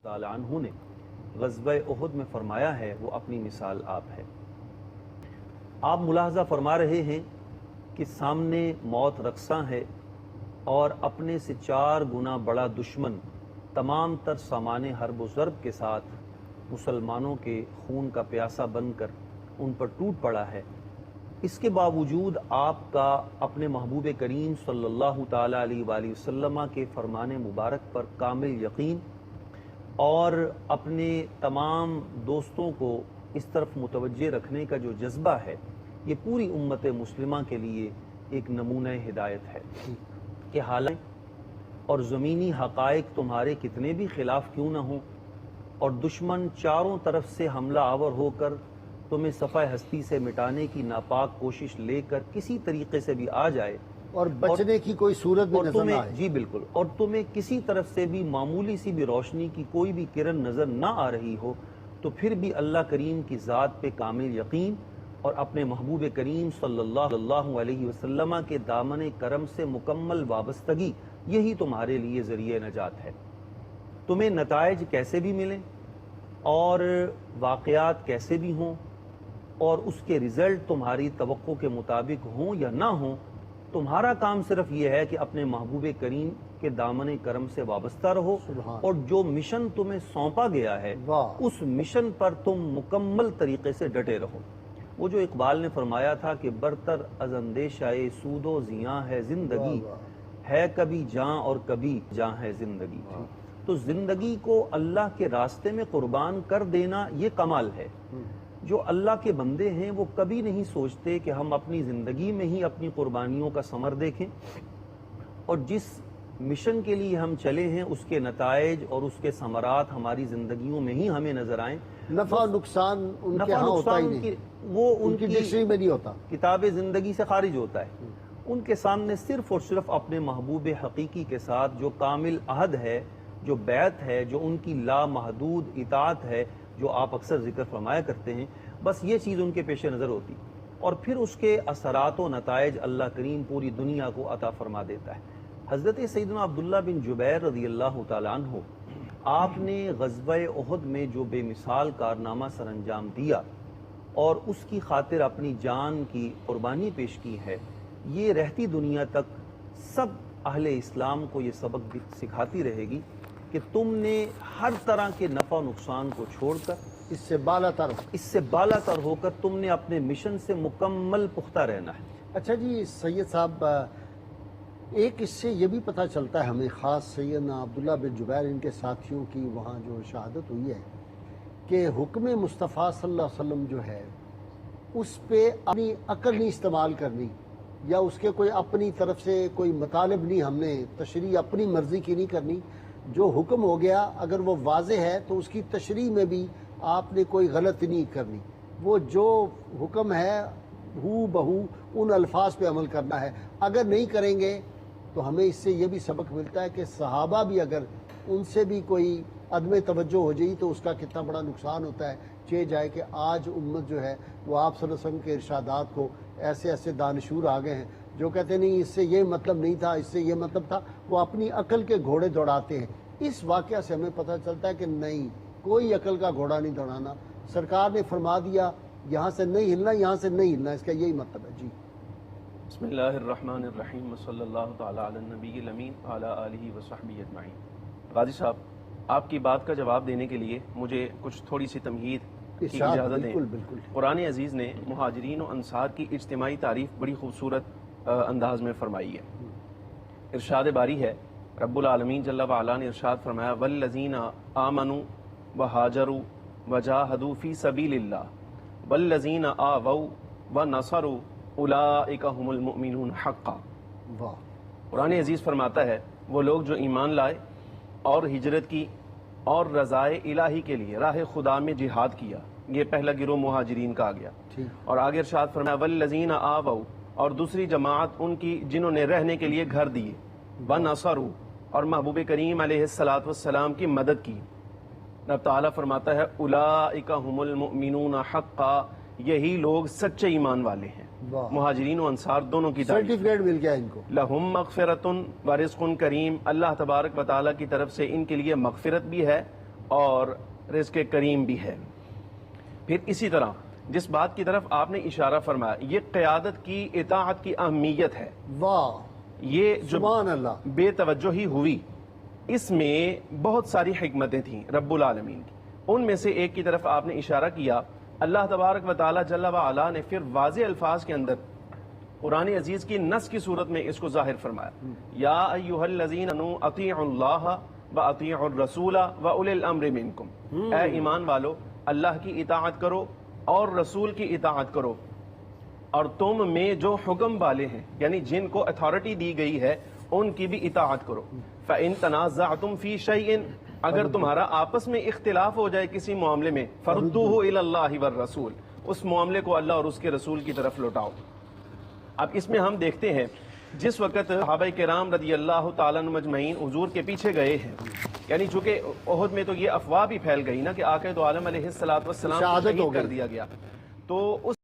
تعالیٰ عنہ نے غزوہ احد میں فرمایا ہے وہ اپنی مثال آپ ہے۔ آپ ملاحظہ فرما رہے ہیں کہ سامنے موت رقصاں ہے اور اپنے سے 4 گنا بڑا دشمن تمام تر سامان حرب و ضرب کے ساتھ مسلمانوں کے خون کا پیاسا بن کر ان پر ٹوٹ پڑا ہے۔ اس کے باوجود آپ کا اپنے محبوب کریم صلی اللہ تعالیٰ علیہ وآلہ وسلم کے فرمان مبارک پر کامل یقین اور اپنے تمام دوستوں کو اس طرف متوجہ رکھنے کا جو جذبہ ہے، یہ پوری امت مسلمہ کے لیے ایک نمونہ ہدایت ہے کہ حالات اور زمینی حقائق تمہارے کتنے بھی خلاف کیوں نہ ہوں اور دشمن چاروں طرف سے حملہ آور ہو کر تمہیں صفحہ ہستی سے مٹانے کی ناپاک کوشش لے کر کسی طریقے سے بھی آ جائے اور بچنے کی کوئی صورت بھی نظر نہ آئے، جی بالکل، اور تمہیں کسی طرف سے بھی معمولی سی بھی روشنی کی کوئی بھی کرن نظر نہ آ رہی ہو، تو پھر بھی اللہ کریم کی ذات پہ کامل یقین اور اپنے محبوب کریم صلی اللہ علیہ وسلم کے دامن کرم سے مکمل وابستگی، یہی تمہارے لیے ذریعہ نجات ہے۔ تمہیں نتائج کیسے بھی ملیں اور واقعات کیسے بھی ہوں اور اس کے رزلٹ تمہاری توقع کے مطابق ہوں یا نہ ہوں، تمہارا کام صرف یہ ہے کہ اپنے محبوب کریم کے دامن کرم سے وابستہ رہو اور جو مشن تمہیں سونپا گیا ہے اس مشن پر تم مکمل طریقے سے ڈٹے رہو۔ وہ جو اقبال نے فرمایا تھا کہ برتر از اندیشہ سود و زیاں ہے زندگی، ہے کبھی جاں اور کبھی جاں ہے زندگی۔ تو زندگی کو اللہ کے راستے میں قربان کر دینا یہ کمال ہے۔ جو اللہ کے بندے ہیں وہ کبھی نہیں سوچتے کہ ہم اپنی زندگی میں ہی اپنی قربانیوں کا ثمر دیکھیں اور جس مشن کے لیے ہم چلے ہیں اس کے نتائج اور اس کے ثمرات ہماری زندگیوں میں ہی ہمیں نظر آئیں۔ نفع نقصان ان کے ہاں ہوتا ہی نہیں، وہ ان کی ڈکشنری میں نہیں ہوتا، کتاب زندگی سے خارج ہوتا ہے۔ ان کے سامنے صرف اور صرف اپنے محبوب حقیقی کے ساتھ جو کامل عہد ہے، جو بیعت ہے، جو ان کی لامحدود اطاعت ہے، جو آپ اکثر ذکر فرمایا کرتے ہیں، بس یہ چیز ان کے پیش نظر ہوتی اور پھر اس کے اثرات و نتائج اللہ کریم پوری دنیا کو عطا فرما دیتا ہے۔ حضرت سیدنا عبداللہ بن جبیر رضی اللہ تعالیٰ عنہ، آپ نے غزوہ احد میں جو بے مثال کارنامہ سر انجام دیا اور اس کی خاطر اپنی جان کی قربانی پیش کی ہے، یہ رہتی دنیا تک سب اہل اسلام کو یہ سبق سکھاتی رہے گی کہ تم نے ہر طرح کے نفع و نقصان کو چھوڑ کر اس سے بالا تر ہو کر تم نے اپنے مشن سے مکمل پختہ رہنا ہے۔ اچھا جی سید صاحب، ایک اس سے یہ بھی پتہ چلتا ہے ہمیں، خاص سیدنا عبداللہ بن جبیر ان کے ساتھیوں کی وہاں جو شہادت ہوئی ہے، کہ حکم مصطفیٰ صلی اللہ علیہ وسلم جو ہے اس پہ اپنی عقل نہیں استعمال کرنی یا اس کے کوئی اپنی طرف سے کوئی مطالب نہیں، ہم نے تشریح اپنی مرضی کی نہیں کرنی۔ جو حکم ہو گیا اگر وہ واضح ہے تو اس کی تشریح میں بھی آپ نے کوئی غلط نہیں کرنی، وہ جو حکم ہے ہو بہو ان الفاظ پہ عمل کرنا ہے۔ اگر نہیں کریں گے تو ہمیں اس سے یہ بھی سبق ملتا ہے کہ صحابہ بھی اگر ان سے بھی کوئی عدم توجہ ہو جائے تو اس کا کتنا بڑا نقصان ہوتا ہے۔ چہ جائے کہ آج امت جو ہے وہ آپ صلی اللہ علیہ وسلم کے ارشادات کو ایسے دانشور آ گئے ہیں جو کہتے نہیں اس سے یہ مطلب نہیں تھا، اس سے یہ مطلب تھا، وہ اپنی عقل کے گھوڑے دوڑاتے ہیں۔ اس واقعہ سے ہمیں پتہ چلتا ہے کہ نہیں، کوئی عقل کا گھوڑا نہیں دوڑانا، سرکار نے فرما دیا یہاں سے نہیں ہلنا، یہاں سے نہیں ہلنا، اس کا یہی مطلب ہے۔ جی بسم اللہ الرحمن الرحیم وصلی اللہ تعالی علی النبی الامین وعلی آلہ وصحبہ اجمعین۔ غازی صاحب، آپ کی بات کا جواب دینے کے لیے مجھے کچھ تھوڑی سی تمہید کی اجازت دیں۔ بالکل۔ قرآن عزیز نے مہاجرین و انصار کی اجتماعی تعریف بڑی خوبصورت انداز میں فرمائی ہے۔ ارشاد باری ہے، رب العالمین جل وعلا نے ارشاد فرمایا، والذین آمنوا وہاجروا وجاہدوا فی سبیل اللہ والذین آووا ونصروا اولئک هم المؤمنون حقا۔ قرآن عزیز فرماتا ہے وہ لوگ جو ایمان لائے اور ہجرت کی اور رضائے الہی کے لیے راہ خدا میں جہاد کیا، یہ پہلا گروہ مہاجرین کا آ گیا۔ اور آگے ارشاد فرمایا والذین آووا، اور دوسری جماعت ان کی جنہوں نے رہنے کے لیے گھر دیے، ونصروا، اور محبوب کریم علیہ السلام کی مدد کی۔ رب تعالیٰ فرماتا ہے اولئک هم المؤمنون حقا، یہی لوگ سچے ایمان والے ہیں۔ مہاجرین و انصار دونوں کی سرٹیفکیٹ مل گیا ان کو۔ لہم مغفرۃ ورزق کریم، اللہ تبارک و تعالیٰ کی طرف سے ان کے لیے مغفرت بھی ہے اور رزق کریم بھی ہے۔ پھر اسی طرح جس بات کی طرف آپ نے اشارہ فرمایا، یہ قیادت کی اطاعت کی اہمیت ہے۔ واہ، یہ جو سبحان اللہ، بے توجہی ہوئی، اس میں بہت ساری حکمتیں تھیں رب العالمین کی۔ ان میں سے ایک کی طرف آپ نے اشارہ کیا، اللہ تبارک و تعالی جل وعلا نے پھر واضح الفاظ کے اندر قرآن عزیز کی نص کی صورت میں اس کو ظاہر فرمایا، یا ایھا الذین آمنوا اطیعوا اللہ واطیعوا الرسول واولی الامر منکم، اے ایمان والو اللہ کی اطاعت کرو اور رسول کی اطاعت کرو، اور تم میں جو حکم والے ہیں یعنی جن کو اتھارٹی دی گئی ہے ان کی بھی اطاعت کرو۔ فَإِن تَنَازَعْتُمْ فِي شَيْءٍ، اگر تمہارا آپس میں اختلاف ہو جائے کسی معاملے میں، فَرُدُّوهُ إِلَى اللَّهِ وَالرَّسُولِ، اس معاملے کو اللہ اور اس کے رسول کی طرف لوٹاؤ۔ اب اس میں ہم دیکھتے ہیں جس وقت صحابہ کرام رضی اللہ تعالیٰ عنہم اجمعین حضور کے پیچھے گئے ہیں، یعنی چونکہ احد میں تو یہ افواہ بھی پھیل گئی نا کہ آقا دو عالم علیہ الصلوۃ والسلام کو شہادت ہو شہید کر گئی۔ دیا گیا، تو اس